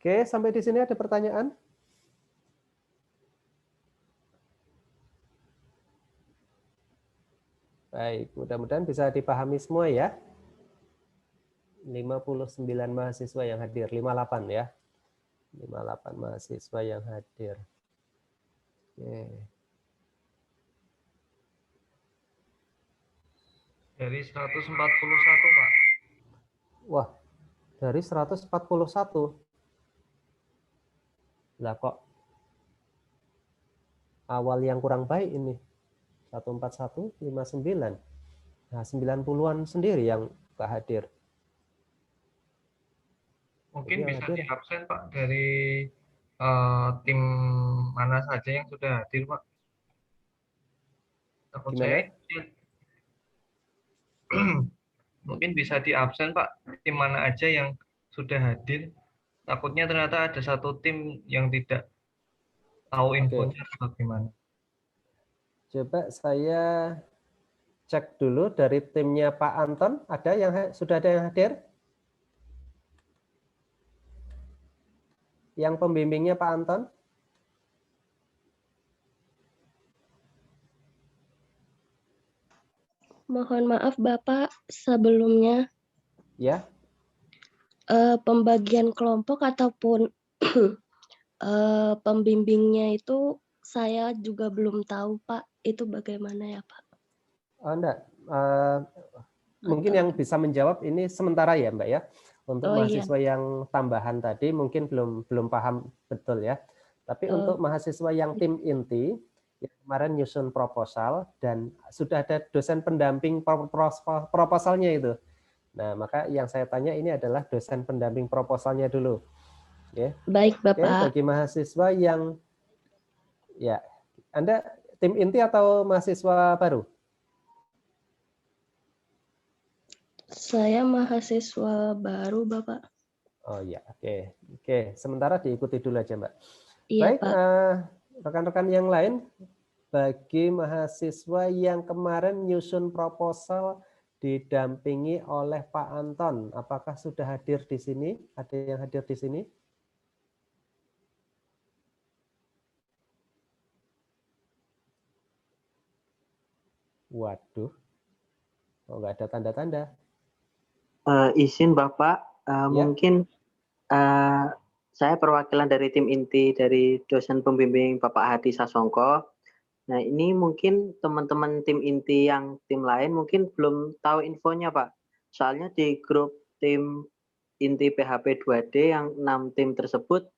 Oke, sampai di sini ada pertanyaan? Baik, mudah-mudahan bisa dipahami semua ya. 59 mahasiswa yang hadir, 58 ya. 58 mahasiswa yang hadir. Oke. Dari 141, Pak. Wah, dari 141. Lah kok awal yang kurang baik ini. 141, 59. Nah, 90-an sendiri yang nggak hadir. Mungkin Jadi yang bisa hadir diabsen, Pak, dari tim mana saja yang sudah hadir, Pak. Takut gimana? saya mungkin bisa diabsen, Pak, tim mana aja yang sudah hadir. Takutnya ternyata ada satu tim yang tidak tahu Oke, infonya bagaimana. coba saya cek dulu dari timnya Pak Anton. Ada yang sudah ada yang hadir? Yang pembimbingnya Pak Anton? Mohon maaf Bapak sebelumnya. Ya. Pembagian kelompok ataupun pembimbingnya itu saya juga belum tahu, Pak. Itu bagaimana ya, Pak? Enggak. Mungkin yang bisa menjawab ini sementara ya, Mbak ya. Untuk Oh iya. mahasiswa yang tambahan tadi mungkin belum paham betul ya. Tapi untuk mahasiswa yang tim inti yang kemarin nyusun proposal dan sudah ada dosen pendamping proposalnya itu. Nah, maka yang saya tanya ini adalah dosen pendamping proposalnya dulu. Oke. Baik, Oke, Bapak. bagi mahasiswa yang ya, Anda tim inti atau mahasiswa baru? Saya mahasiswa baru, Bapak. Oh ya, oke. Oke, sementara diikuti dulu aja, Mbak. Iya, Baik, Pak. rekan-rekan yang lain, bagi mahasiswa yang kemarin nyusun proposal didampingi oleh Pak Anton, apakah sudah hadir di sini? Ada yang hadir di sini? Waduh, oh, nggak ada tanda-tanda. Izin Bapak, Ya. mungkin saya perwakilan dari tim inti dari dosen pembimbing Bapak Hadi Sasongko. Nah, ini mungkin teman-teman tim inti yang tim lain mungkin belum tahu infonya, Pak. Soalnya di grup tim inti PHP 2D yang 6 tim tersebut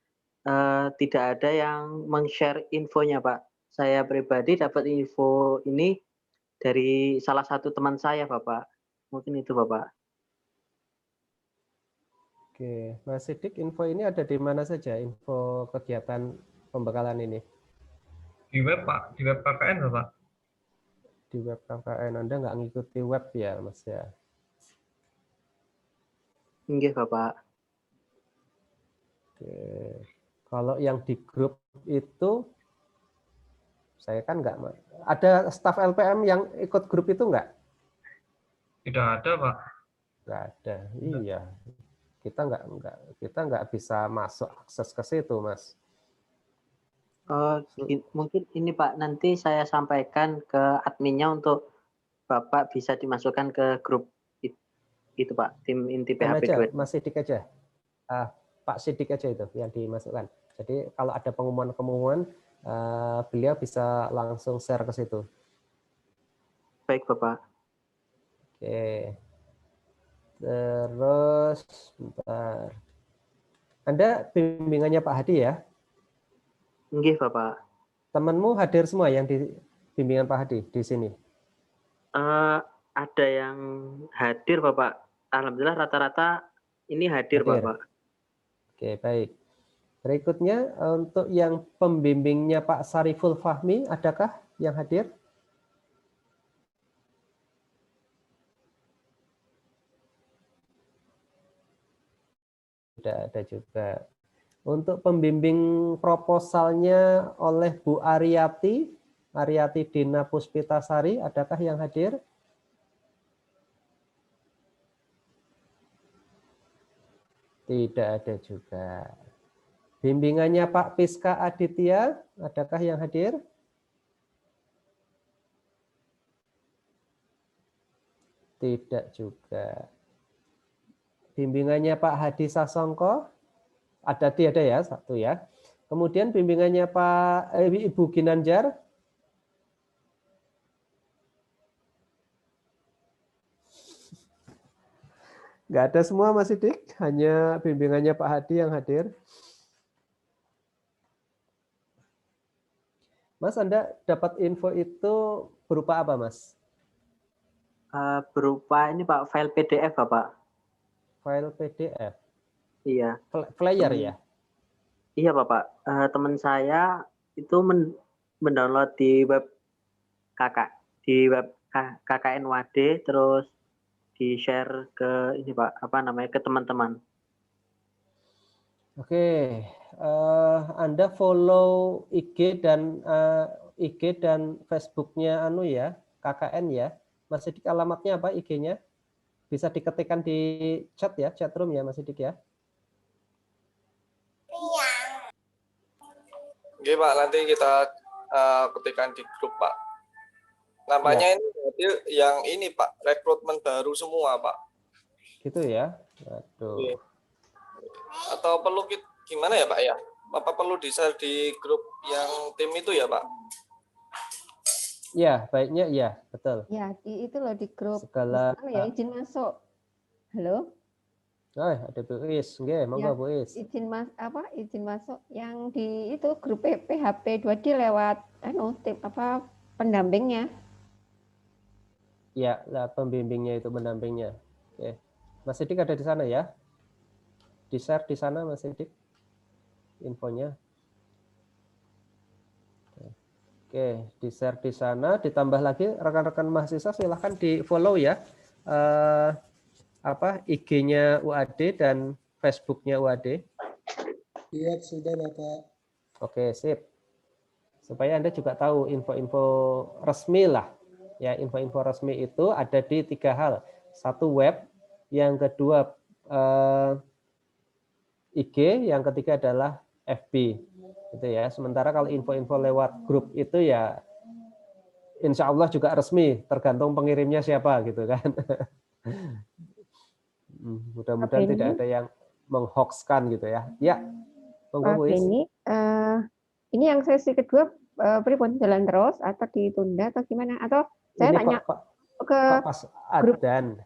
tidak ada yang men-share infonya, Pak. Saya pribadi dapat info ini dari salah satu teman saya, Bapak. Mungkin itu, Bapak. Oke, Mas Sidik, info ini ada di mana saja? Info kegiatan pembekalan ini? Di web, Pak. Di web KKN, Bapak. Di web KKN, Anda nggak ngikuti web ya, Mas ya? Nggih, Bapak. Oke. Kalau yang di grup itu, saya kan nggak. Ada staf LPM yang ikut grup itu nggak? Tidak ada, Pak. Nggak ada. Iya. Kita nggak bisa masuk akses ke situ, Mas. Mungkin ini Pak, nanti saya sampaikan ke adminnya untuk Bapak bisa dimasukkan ke grup itu Pak, tim inti PHP 2. Mas Sidik aja. Pak Sidik aja itu yang dimasukkan. Jadi kalau ada pengumuman-pengumuman, beliau bisa langsung share ke situ. Baik Bapak. Oke. Terus, bentar. Anda bimbingannya Pak Hadi ya? Nggih Bapak. Temanmu hadir semua yang di bimbingan Pak Hadi di sini? Ada yang hadir Bapak. Alhamdulillah rata-rata ini hadir Bapak. Oke, baik. Berikutnya untuk yang pembimbingnya Pak Sariful Fahmi, adakah yang hadir? Tidak ada juga. Untuk pembimbing proposalnya oleh Bu Ariati Dina Puspitasari, adakah yang hadir? Tidak ada juga. Bimbingannya Pak Piska Aditya, adakah yang hadir? Tidak juga. Bimbingannya Pak Hadi Sasongko, ada ya, satu ya. Kemudian bimbingannya Pak Ibu Ginanjar. Nggak ada semua Mas Sidik, hanya bimbingannya Pak Hadi yang hadir. Mas, Anda dapat info itu berupa apa, Mas? Berupa ini Pak, file PDF Bapak. File PDF? Iya. Flyer ya? Iya Bapak, teman saya itu mendownload di web KKN WAD, terus di-share ke ini Pak, ke teman-teman. Oke, Anda follow IG dan Facebooknya ya, KKN ya. Mas Sidik, alamatnya apa IG-nya? Bisa diketikkan di chat ya, chat room ya Mas Sidik ya. Oke Pak, nanti kita ketikkan di grup Pak. Namanya ya. Ini berarti yang ini Pak, rekrutmen baru semua Pak. Gitu ya. Aduh. Atau perlu gimana ya Pak ya? Apa perlu di-share di grup yang tim itu ya Pak? Ya, baiknya ya, betul. Ya, itu loh di grup. Segala Ya, izin masuk. Halo? ada Bu Is, nggih, monggo Ya, Bu Is. izin masuk yang di itu grup PHP 2D lewat tim pendampingnya. Ya, lah pembimbingnya itu pendampingnya. Oke. Mas Sidik ada di sana ya? Di-share di sana Mas Sidik infonya. Oke, di-share di sana, ditambah lagi rekan-rekan mahasiswa silahkan di-follow ya. IG-nya UAD dan Facebook-nya UAD. Iya, sudah Bapak. Oke, sip. Supaya Anda juga tahu info-info resmi lah. Ya, info-info resmi itu ada di 3 hal. Satu web, yang kedua IG, yang ketiga adalah FB. Gitu ya. Sementara kalau info-info lewat grup itu ya insya Allah juga resmi, tergantung pengirimnya siapa gitu kan. Mudah-mudahan tidak ada yang menghoaxkan gitu ya. Ya, monggo Bu Is. Ini yang sesi kedua pripun jalan terus atau ditunda atau gimana? Atau saya Ini tanya ke pas grup adzan.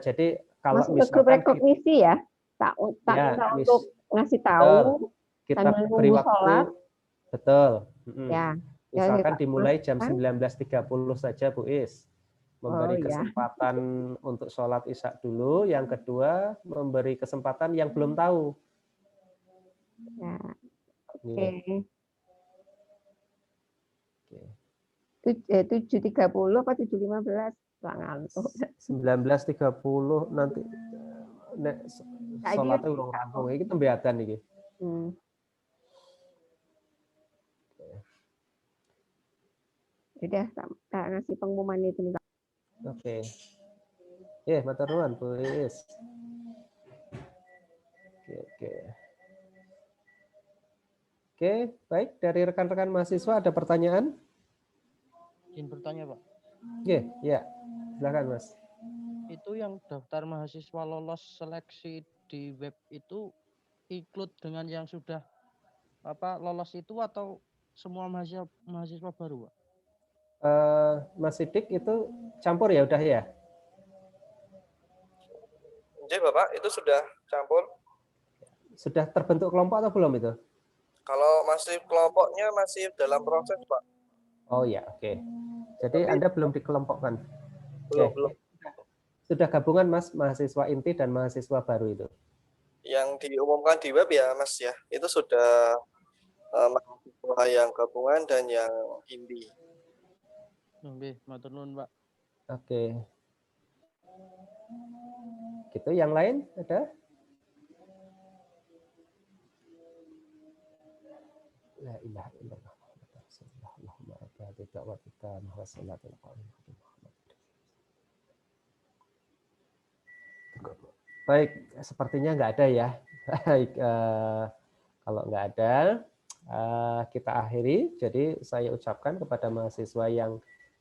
Jadi kalau masuk ke grup misalkan rekognisi ya, tak ya, untuk ngasih tahu kita sambil beri nunggu waktu, sholat. betul. Ya. Misalkan dimulai jam kan? 19.30 saja Bu Is. Memberi kesempatan untuk sholat isya dulu. Yang kedua, memberi kesempatan yang belum tahu. Ya. Oke. 7.30 apa 7.15? Ngantuk. 19.30 nanti sholatnya urung rampung. Ini tembe adzan iki. Sudah tak ngasih pengumuman itu. Oke. Matur nuwun Bu Is. Oke, baik. Dari rekan-rekan mahasiswa ada pertanyaan? Izin bertanya, Pak. Ya. Silakan, Mas. Itu yang daftar mahasiswa lolos seleksi di web itu include dengan yang sudah lolos itu atau semua mahasiswa baru, Pak? Mas Sidik itu campur ya udah ya? Jadi Bapak, itu sudah campur. Sudah terbentuk kelompok atau belum itu? Kalau masih kelompoknya masih dalam proses, Pak. Oh ya, oke. Jadi Anda belum dikelompokkan? Belum. Sudah gabungan Mas, mahasiswa inti dan mahasiswa baru itu? Yang diumumkan di web ya Mas ya, itu sudah mahasiswa yang gabungan dan yang inti. Oke, matur nuwun, Pak. Oke. Gitu, yang lain ada? La ilaha illallah. Baik, sepertinya nggak ada ya. Baik, kalau nggak ada, kita akhiri. Jadi saya ucapkan kepada mahasiswa yang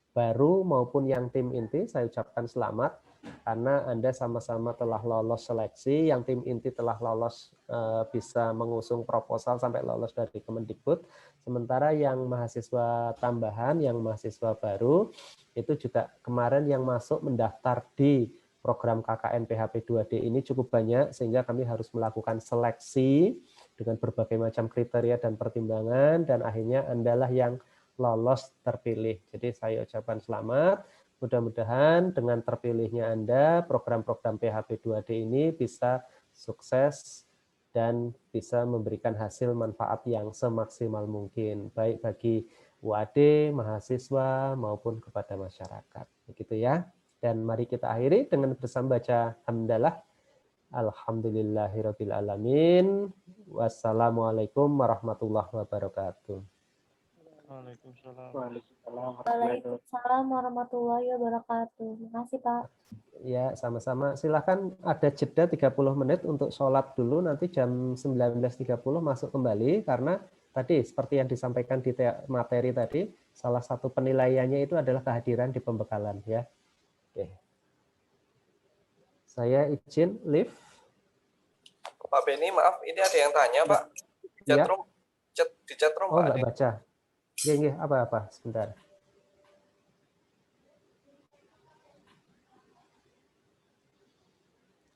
baru maupun yang tim inti, saya ucapkan selamat karena Anda sama-sama telah lolos seleksi. Yang tim inti telah lolos bisa mengusung proposal sampai lolos dari Kemendikbud. Sementara yang mahasiswa tambahan, yang mahasiswa baru, itu juga kemarin yang masuk mendaftar di program KKN PHP 2D ini cukup banyak, sehingga kami harus melakukan seleksi dengan berbagai macam kriteria dan pertimbangan, dan akhirnya Andalah yang lolos terpilih. Jadi saya ucapkan selamat. Mudah-mudahan dengan terpilihnya Anda, program-program PHP 2D ini bisa sukses dan bisa memberikan hasil manfaat yang semaksimal mungkin, baik bagi UAD, mahasiswa, maupun kepada masyarakat. Begitu ya. Dan mari kita akhiri dengan bersama baca hamdalah. Alhamdulillahirabbil alamin. Wassalamualaikum warahmatullahi wabarakatuh. Waalaikumsalam warahmatullahi wabarakatuh. Terima kasih, Pak. Ya, sama-sama. Silakan ada jeda 30 menit untuk sholat dulu, nanti jam 19.30 masuk kembali, karena tadi seperti yang disampaikan di materi tadi, salah satu penilaiannya itu adalah kehadiran di pembekalan ya. Oke. Saya izin live. Pak Beni, maaf, ini ada yang tanya, Pak. Ya. Di chatroom, Oh, Pak. nggak baca. Nggih, apa-apa, sebentar.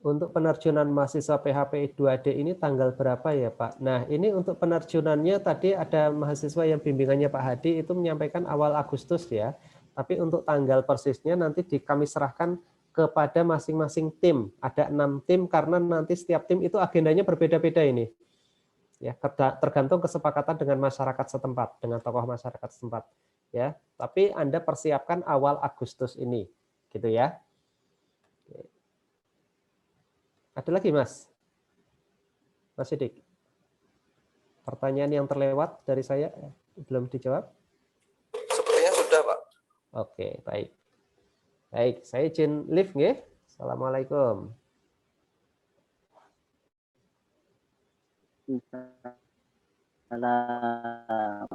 Untuk penerjunan mahasiswa PHP 2D ini tanggal berapa ya Pak? Nah ini untuk penerjunannya tadi ada mahasiswa yang bimbingannya Pak Hadi itu menyampaikan awal Agustus ya. Tapi untuk tanggal persisnya nanti kami serahkan kepada masing-masing tim. Ada 6 tim karena nanti setiap tim itu agendanya berbeda-beda ini. Ya, tergantung kesepakatan dengan masyarakat setempat, dengan tokoh masyarakat setempat. Ya, tapi Anda persiapkan awal Agustus ini, gitu ya. Ada lagi, Mas? Mas Sidik? Pertanyaan yang terlewat dari saya belum dijawab? Sepertinya sudah, Pak. Oke, baik. Baik, saya izin live nggih. Assalamualaikum. Salam.